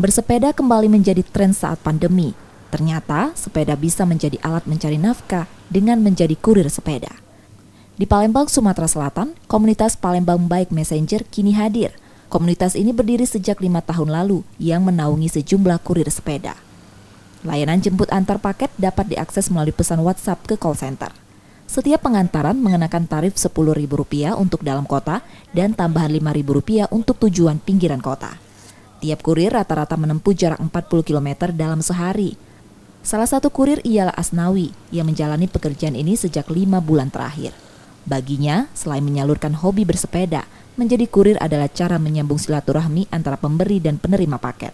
Bersepeda kembali menjadi tren saat pandemi. Ternyata, sepeda bisa menjadi alat mencari nafkah dengan menjadi kurir sepeda. Di Palembang, Sumatera Selatan, komunitas Palembang Bike Messenger kini hadir. Komunitas ini berdiri sejak 5 tahun lalu yang menaungi sejumlah kurir sepeda. Layanan jemput antar paket dapat diakses melalui pesan WhatsApp ke call center. Setiap pengantaran mengenakan tarif Rp10.000 untuk dalam kota dan tambahan Rp5.000 untuk tujuan pinggiran kota. Tiap kurir rata-rata menempuh jarak 40 km dalam sehari. Salah satu kurir ialah Asnawi yang menjalani pekerjaan ini sejak 5 bulan terakhir. Baginya, selain menyalurkan hobi bersepeda, menjadi kurir adalah cara menyambung silaturahmi antara pemberi dan penerima paket.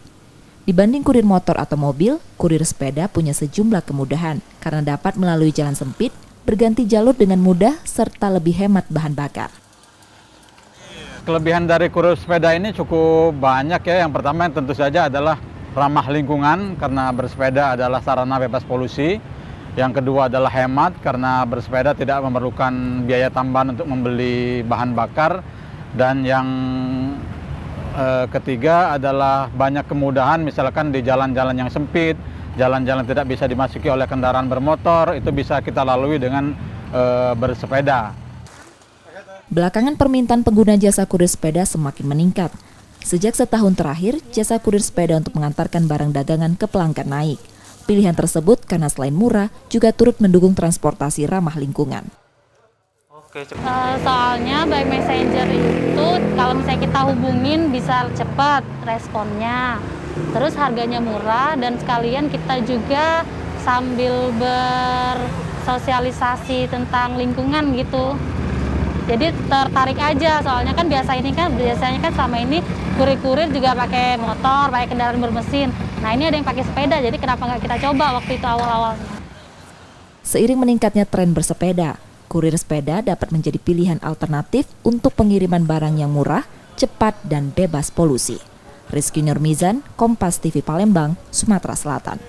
Dibanding kurir motor atau mobil, kurir sepeda punya sejumlah kemudahan karena dapat melalui jalan sempit, berganti jalur dengan mudah, serta lebih hemat bahan bakar. Kelebihan dari kurir sepeda ini cukup banyak ya. Yang pertama tentu saja adalah ramah lingkungan karena bersepeda adalah sarana bebas polusi. Yang kedua adalah hemat karena bersepeda tidak memerlukan biaya tambahan untuk membeli bahan bakar. Dan yang ketiga adalah banyak kemudahan, misalkan di jalan-jalan yang sempit, jalan-jalan tidak bisa dimasuki oleh kendaraan bermotor, itu bisa kita lalui dengan bersepeda. Belakangan permintaan pengguna jasa kurir sepeda semakin meningkat. Sejak setahun terakhir, jasa kurir sepeda untuk mengantarkan barang dagangan ke pelanggan naik. Pilihan tersebut karena selain murah, juga turut mendukung transportasi ramah lingkungan. Soalnya Bike Messenger itu kalau misalnya kita hubungin bisa cepat responnya. Terus harganya murah dan sekalian kita juga sambil bersosialisasi tentang lingkungan gitu. Jadi tertarik aja, soalnya kan biasanya kan selama ini kurir-kurir juga pakai motor, pakai kendaraan bermesin. Nah ini ada yang pakai sepeda, jadi kenapa nggak kita coba waktu itu awal-awalnya. Seiring meningkatnya tren bersepeda, kurir sepeda dapat menjadi pilihan alternatif untuk pengiriman barang yang murah, cepat, dan bebas polusi. Rizky Nurmizan, Kompas TV Palembang, Sumatera Selatan.